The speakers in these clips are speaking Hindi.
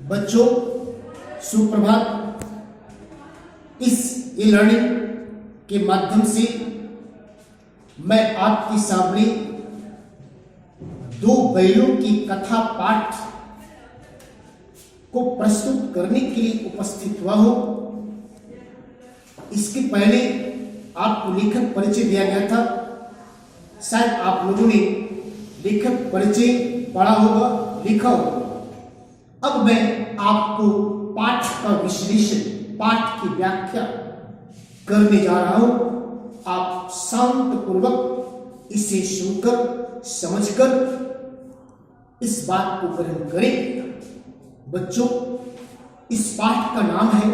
बच्चों सुप्रभात। इस ई लर्निंग के माध्यम से मैं आपके सामने दो बैलों की कथा पाठ को प्रस्तुत करने के लिए उपस्थित हुआ हूं। इसके पहले आपको लेखक परिचय दिया गया था, शायद आप लोगों ने लेखक परिचय पढ़ा होगा, लिखा होगा। अब मैं आपको पाठ का विश्लेषण, पाठ की व्याख्या करने जा रहा हूं। आप शांत पूर्वक इसे सुनकर समझकर इस बात को ग्रहण करें। बच्चों, इस पाठ का नाम है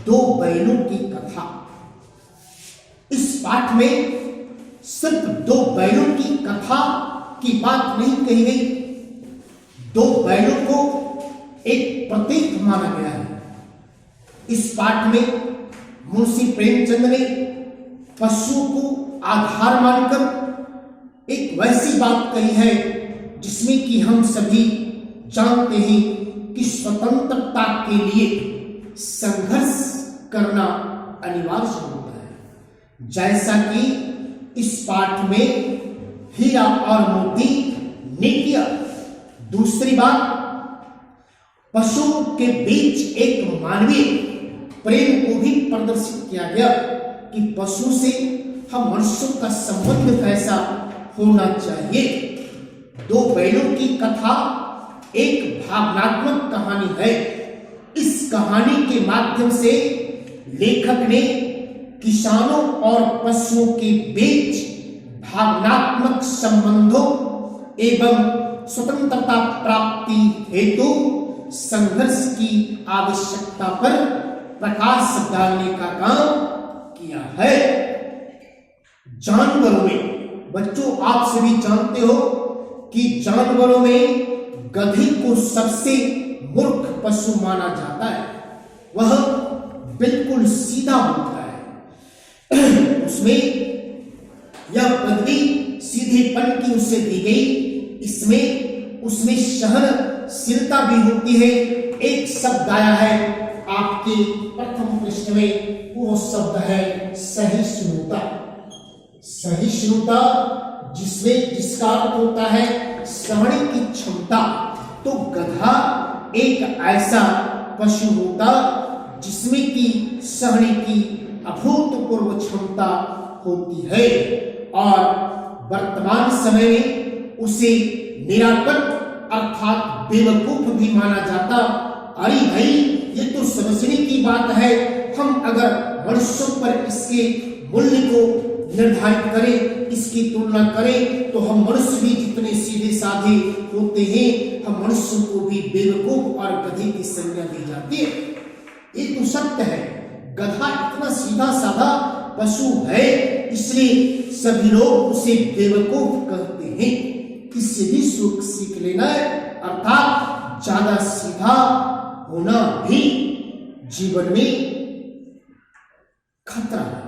दो बैलों की कथा। इस पाठ में सिर्फ दो बैलों की कथा की बात नहीं कही गई, दो बैलों को एक प्रतीक माना गया है। इस पाठ में मुंशी प्रेमचंद ने पशुओं को आधार मानकर एक वैसी बात कही है जिसमें कि हम सभी जानते हैं कि स्वतंत्रता के लिए संघर्ष करना अनिवार्य होता है। जैसा कि इस पाठ में हीरा और मोती ने किया। दूसरी बात, पशुओं के बीच एक मानवीय प्रेम को भी प्रदर्शित किया गया कि पशु से हम मनुष्यों का संबंध कैसा होना चाहिए। दो बैलों की कथा एक भावनात्मक कहानी है। इस कहानी के माध्यम से लेखक ने किसानों और पशुओं के बीच भावनात्मक संबंधों एवं स्वतंत्रता प्राप्ति हेतु संघर्ष की आवश्यकता पर प्रकाश डालने का काम किया है। जानवरों में, बच्चों आप सभी जानते हो कि जानवरों में गधी को सबसे मूर्ख पशु माना जाता है। वह बिल्कुल सीधा होता है, उसमें यह पदवी सीधेपन की उसे दी गई। इसमें उसमें सहनशीलता भी होती है। एक शब्द आया है आपके प्रथम पृष्ठ में, वो शब्द है सहिष्णुता। सहिष्णुता जिसका अर्थ होता है सहने की क्षमता। तो गधा एक ऐसा पशु होता जिसमें की सहने की अभूतपूर्व क्षमता होती है और वर्तमान समय में उसे निराकरण अर्थात बेवकूफ भी माना जाता। अरे भाई, ये तो समझने की बात है। हम अगर मनुष्यों पर इसके मूल्य को निर्धारित करें, इसकी तुलना करें, तो हम मनुष्य भी जितने सीधे साधे होते हैं, हम मनुष्यों को भी बेवकूफ और गधे की संज्ञा दी जाती है। ये तो सत्य है। गधा इतना सीधा साधा पशु है, इसलिए सभी लोग उसे बेवकूफ कहते हैं। इससे भी सुख सीख लेना है, अर्थात ज्यादा सीधा होना भी जीवन में खतरा है।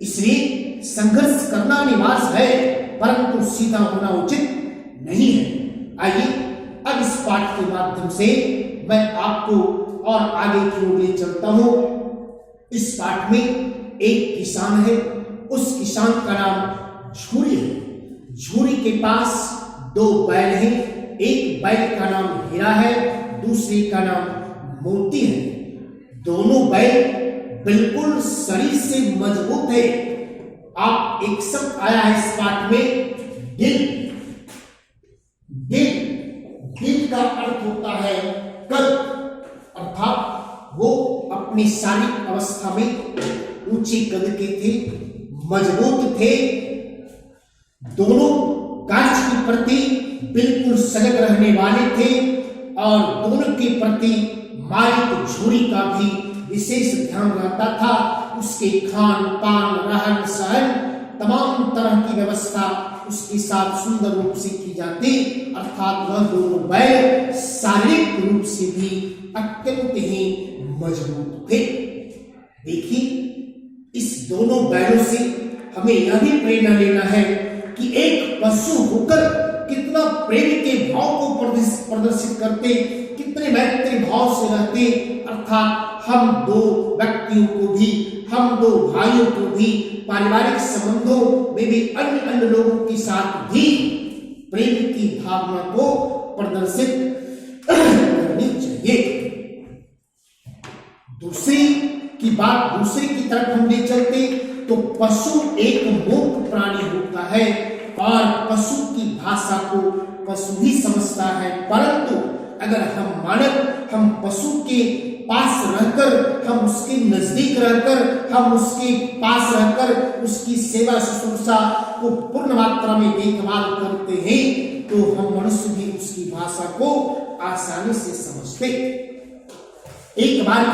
इसलिए संघर्ष करना अनिवार्य है, परंतु सीधा होना उचित नहीं है। आइए अब इस पाठ के माध्यम से मैं आपको और आगे की ओर ले चलता हूं। इस पाठ में एक किसान है, उस किसान का नाम झूरी है। झूरी के पास दो बैल हैं, एक बैल का नाम हीरा है, दूसरे का नाम मोती है। दोनों बैल बिल्कुल शरीर से मजबूत है। आप एक शब्द आया है इस पाठ में, दिल। दिल दिल का अर्थ होता है कद, अर्थात वो अपनी शारीरिक अवस्था में ऊंचे कद के थे, मजबूत थे। दोनों कार्य के प्रति बिल्कुल सजग रहने वाले थे और दोनों के प्रति मालिक झूरी का भी विशेष ध्यान रहता था। उसके खान पान रहन सहन तमाम तरह की व्यवस्था उसके साथ सुंदर रूप से की जाती, अर्थात वह दोनों बैल शारीरिक रूप से भी अत्यंत ही मजबूत थे। देखिए, इस दोनों बैलों से हमें यह भी प्रेरणा लेना है कि एक पशु होकर कितना प्रेम के भाव को प्रदर्शित करते, कितने मैत्री भाव से रहते, अर्थात हम दो व्यक्तियों को भी, हम दो भाइयों को भी पारिवारिक संबंधों में भी अन्य अन्य लोगों के साथ भी प्रेम की भावना को प्रदर्शित करनी चाहिए। दूसरी की तरफ हम ले चलते तो पशु एक मूर्ख प्राणी होता है और पशु की भाषा को पशु ही समझता है, परंतु अगर हम पशु के पास रहकर, हम उसके नजदीक रहकर, हम उसके पास रहकर उसकी सेवा शुश्रूषा को पूर्ण मात्रा में देखभाल करते हैं तो हम मनुष्य भी उसकी भाषा को आसानी से समझते। एक बार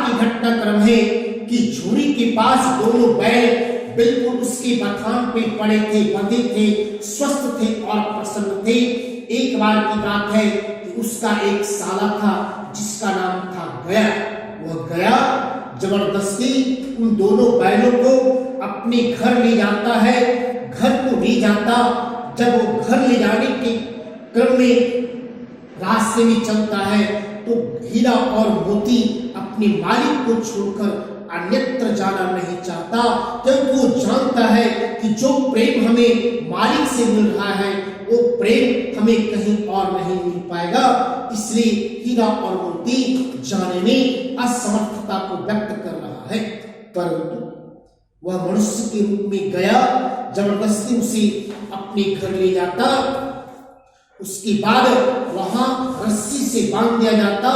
की घटनाक्रम है कि झूरी के पास दोनों बैल बिल्कुल उसके बथान पे पड़े थे, बंधे थे, स्वस्थ थे और प्रसन्न थे। एक बार की बात है कि उसका एक साला था जिसका नाम था गया। वह गया जबरदस्ती उन दोनों बैलों को अपने घर ले जाता है। घर को ले जाता, जब वो घर ले जाने के क्रम में रास्ते में चलता है तो हीरा और मोती अपने मालिक को छोड़कर अन्यत्र जाना नहीं चाहता, क्योंकि वो जानता है कि जो प्रेम हमें मालिक से मिल रहा है वो प्रेम हमें कहीं और नहीं मिल पाएगा। इसलिए हीरा और मोती जाने में असमर्थता को व्यक्त कर रहा है, परंतु वह मनुष्य के रूप में गया जबरदस्ती उसे अपने घर ले जाता। उसके बाद वहां रस्सी से बांध दिया जाता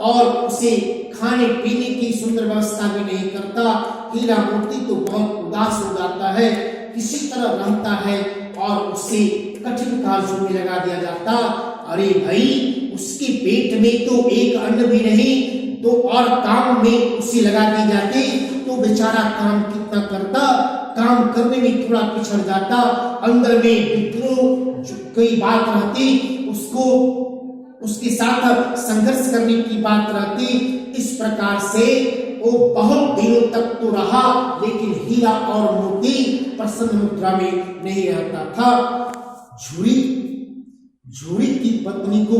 और उसे खाने पीने की सुंदर व्यवस्था भी नहीं करता। हीरा मोती तो बहुत उदास हो जाता है, किसी तरह रहता है और उसे कठिन कार्यों में लगा दिया जाता। अरे भाई, उसके पेट में तो एक अन्न भी नहीं तो और काम में उसे लगा दी जाती तो बेचारा काम कितना करता, काम करने में थोड़ा पिछड़ जाता, अंदर में विद्रोह कोई बात रहती, उसको उसके साथ संघर्ष करने की बात रहती। इस प्रकार से वो बहुत दिनों तक तो रहा, लेकिन हीरा और मोती प्रसन्न मुद्रा में नहीं रहता था। झूरी की पत्नी को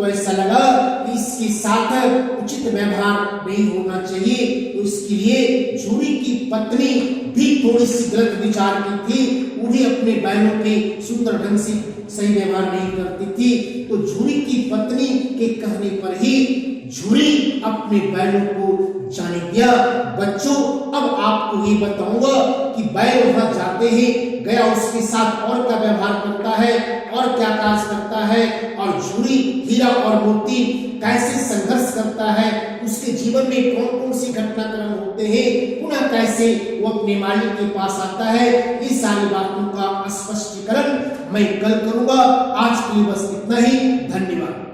ऐसा लगा कि इसके साथ उचित व्यवहार नहीं होना चाहिए, तो इसके लिए झूरी की पत्नी भी थोड़ी सी गलत विचार की थी। वो भी अपने बैलों के सुंदर ढंग से सही व्यवहार नहीं करती थी, तो झूरी की पत्नी के कहने पर ही झूरी अपने बैलों को जाने दिया। बच्चों, अब आपको ये बताऊंगा कि बैल वहां जाते हैं, गया उसके साथ और क्या व्यवहार करता है और क्या कार्य करता है, और झूरी हीरा और मोती कैसे संघर्ष करता है, उसके जीवन में कौन कौन सी घटनाक्रम होते हैं, पुनः कैसे वो अपने मालिक के पास आता है, ये सारी बातों का स्पष्टीकरण मैं कल करूंगा। आज के लिए बस इतना ही। धन्यवाद।